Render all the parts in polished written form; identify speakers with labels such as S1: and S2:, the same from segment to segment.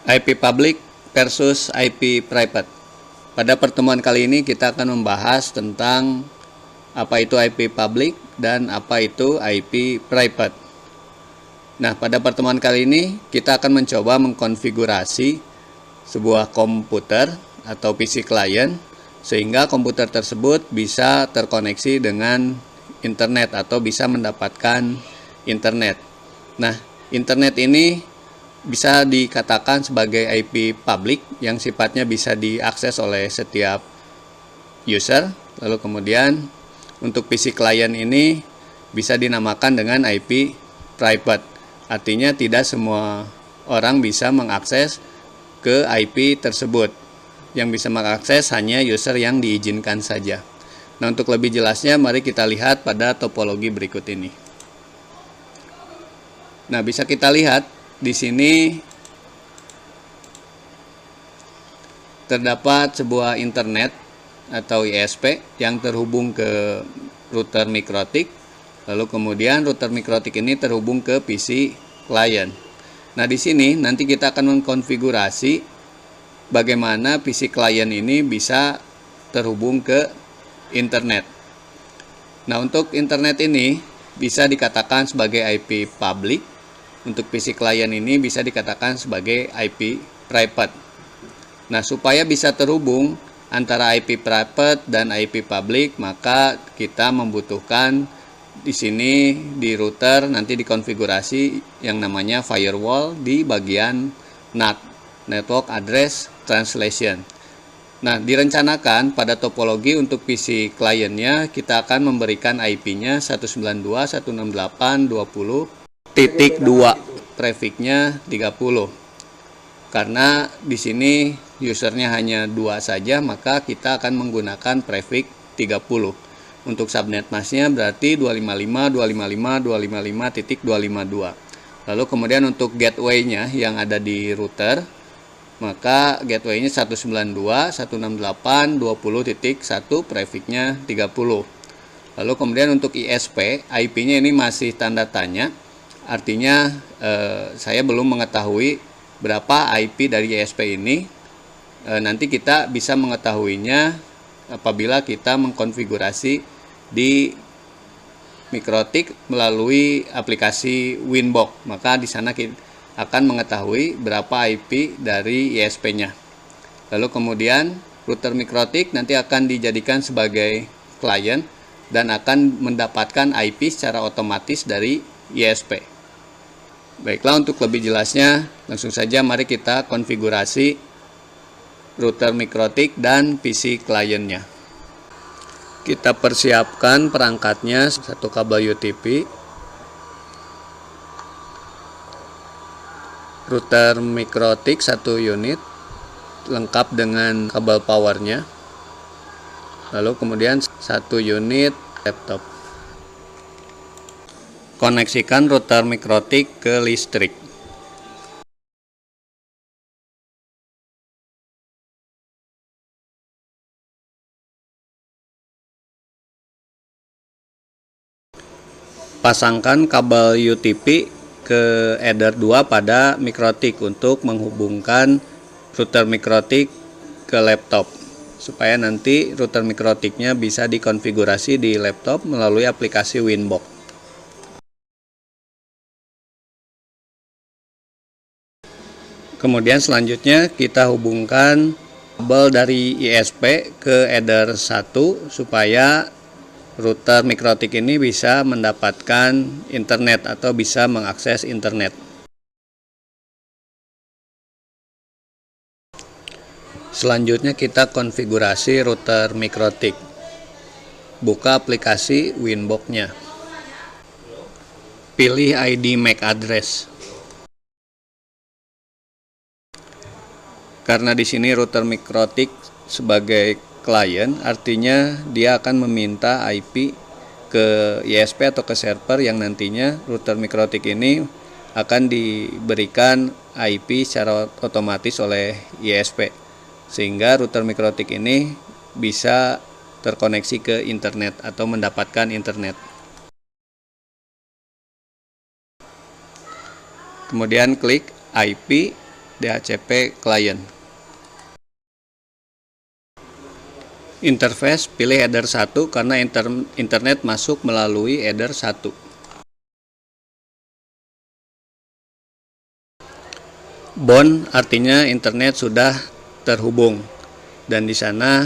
S1: IP public versus IP private. Pada pertemuan kali ini kita akan membahas tentang apa itu IP public dan apa itu IP private. Nah, pada pertemuan kali ini kita akan mencoba mengkonfigurasi sebuah komputer atau PC client sehingga komputer tersebut bisa terkoneksi dengan internet atau bisa mendapatkan internet. Nah, internet ini bisa dikatakan sebagai IP public yang sifatnya bisa diakses oleh setiap user. Lalu kemudian untuk PC client ini bisa dinamakan dengan IP private. Artinya tidak semua orang bisa mengakses ke IP tersebut. Yang bisa mengakses hanya user yang diizinkan saja. Nah, untuk lebih jelasnya mari kita lihat pada topologi berikut ini. Nah, bisa kita lihat di sini terdapat sebuah internet atau ISP yang terhubung ke router mikrotik. Lalu kemudian router mikrotik ini terhubung ke PC client. Nah, di sini nanti kita akan mengkonfigurasi bagaimana PC client ini bisa terhubung ke internet. Nah, untuk internet ini bisa dikatakan sebagai IP public. Untuk PC client ini bisa dikatakan sebagai IP private. Nah, supaya bisa terhubung antara IP private dan IP public, maka kita membutuhkan di sini di router nanti dikonfigurasi yang namanya firewall di bagian NAT, Network Address Translation. Nah, direncanakan pada topologi untuk PC clientnya kita akan memberikan IP-nya 192.168.20.2, prefixnya 30. Karena di sini usernya hanya 2 saja, maka kita akan menggunakan prefix 30. Untuk subnet masknya berarti 255.255.255.252. Lalu kemudian untuk gateway-nya yang ada di router, maka gateway-nya 192.168.20.1, prefixnya 30. Lalu kemudian untuk ISP, IP-nya ini masih tanda tanya. Artinya saya belum mengetahui berapa IP dari ISP ini. Nanti kita bisa mengetahuinya apabila kita mengkonfigurasi di mikrotik melalui aplikasi Winbox. Maka di sana kita akan mengetahui berapa IP dari ISP-nya. Lalu kemudian router mikrotik nanti akan dijadikan sebagai client dan akan mendapatkan IP secara otomatis dari ISP. Baiklah, untuk lebih jelasnya langsung saja mari kita konfigurasi router mikrotik dan PC clientnya. Kita persiapkan perangkatnya, satu kabel UTP, router mikrotik 1 unit lengkap dengan kabel powernya, lalu kemudian 1 unit laptop. Koneksikan router mikrotik ke listrik. Pasangkan kabel UTP ke header 2 pada mikrotik untuk menghubungkan router mikrotik ke laptop, supaya nanti router mikrotiknya bisa dikonfigurasi di laptop melalui aplikasi Winbox. Kemudian selanjutnya kita hubungkan kabel dari ISP ke header 1 supaya router mikrotik ini bisa mendapatkan internet atau bisa mengakses internet. Selanjutnya kita konfigurasi router mikrotik. Buka aplikasi Winbox-nya. Pilih ID MAC address. Karena di sini router mikrotik sebagai client, artinya dia akan meminta IP ke ISP atau ke server yang nantinya router mikrotik ini akan diberikan IP secara otomatis oleh ISP, sehingga router mikrotik ini bisa terkoneksi ke internet atau mendapatkan internet. Kemudian klik IP DHCP client. Interface, pilih header 1 karena internet masuk melalui header 1. Bound artinya internet sudah terhubung, dan di sana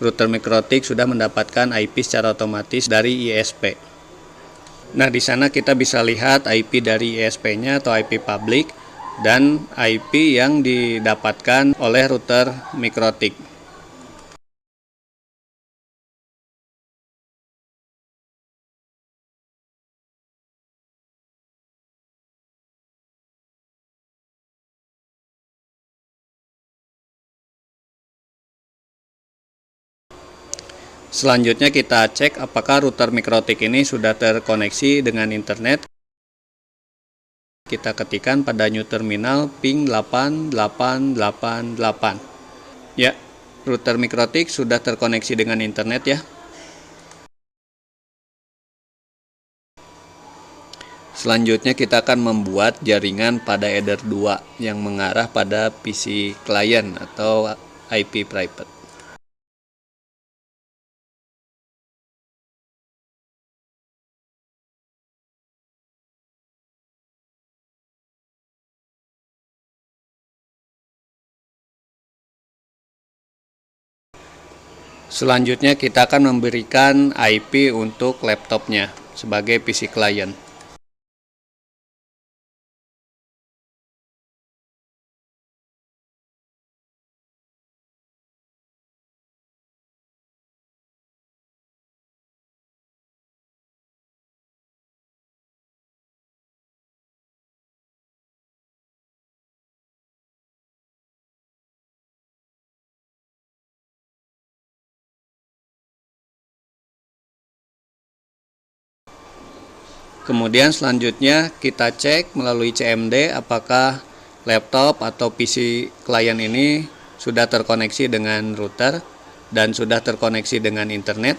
S1: router MikroTik sudah mendapatkan IP secara otomatis dari ISP. Nah, di sana kita bisa lihat IP dari ISP-nya atau IP public dan IP yang didapatkan oleh router MikroTik. Selanjutnya kita cek apakah router MikroTik ini sudah terkoneksi dengan internet. Kita ketikkan pada new terminal ping 8888. Ya, router MikroTik sudah terkoneksi dengan internet ya. Selanjutnya kita akan membuat jaringan pada header 2 yang mengarah pada PC client atau IP private. Selanjutnya kita akan memberikan IP untuk laptopnya sebagai PC client. Kemudian selanjutnya kita cek melalui CMD apakah laptop atau PC klien ini sudah terkoneksi dengan router dan sudah terkoneksi dengan internet.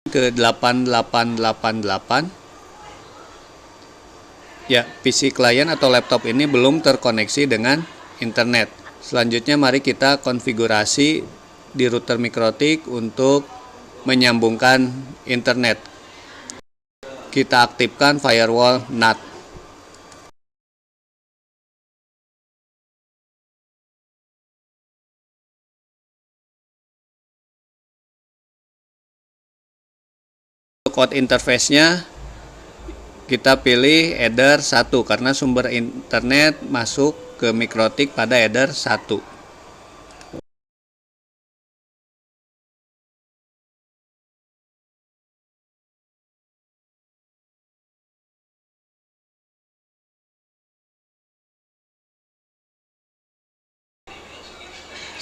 S1: Ke 8888. Ya, PC klien atau laptop ini belum terkoneksi dengan internet. Selanjutnya mari kita konfigurasi di router MikroTik untuk menyambungkan internet. Kita aktifkan firewall NAT. Untuk code interface-nya kita pilih header 1 karena sumber internet masuk ke MikroTik pada header 1.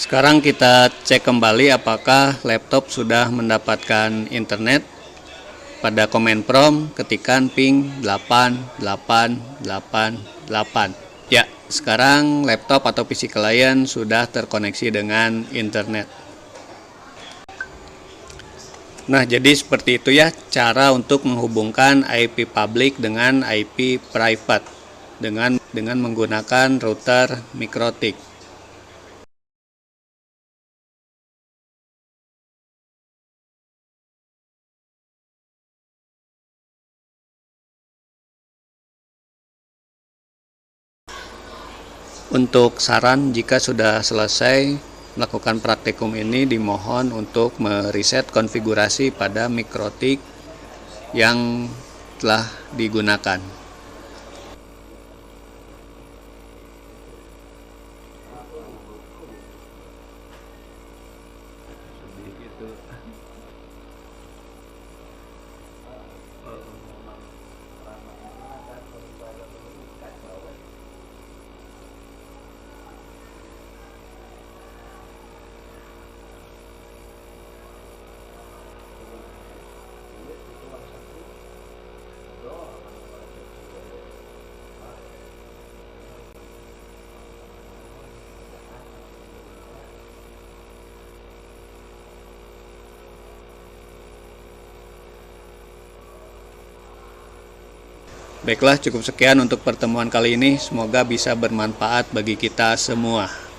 S1: Sekarang kita cek kembali apakah laptop sudah mendapatkan internet. Pada command prompt ketikkan ping 8888. Ya, sekarang laptop atau PC klien sudah terkoneksi dengan internet. Nah, jadi seperti itu ya cara untuk menghubungkan IP public dengan IP private dengan menggunakan router MikroTik. Untuk saran, jika sudah selesai melakukan praktikum ini, dimohon untuk mereset konfigurasi pada MikroTik yang telah digunakan. Baiklah, cukup sekian untuk pertemuan kali ini. Semoga bisa bermanfaat bagi kita semua.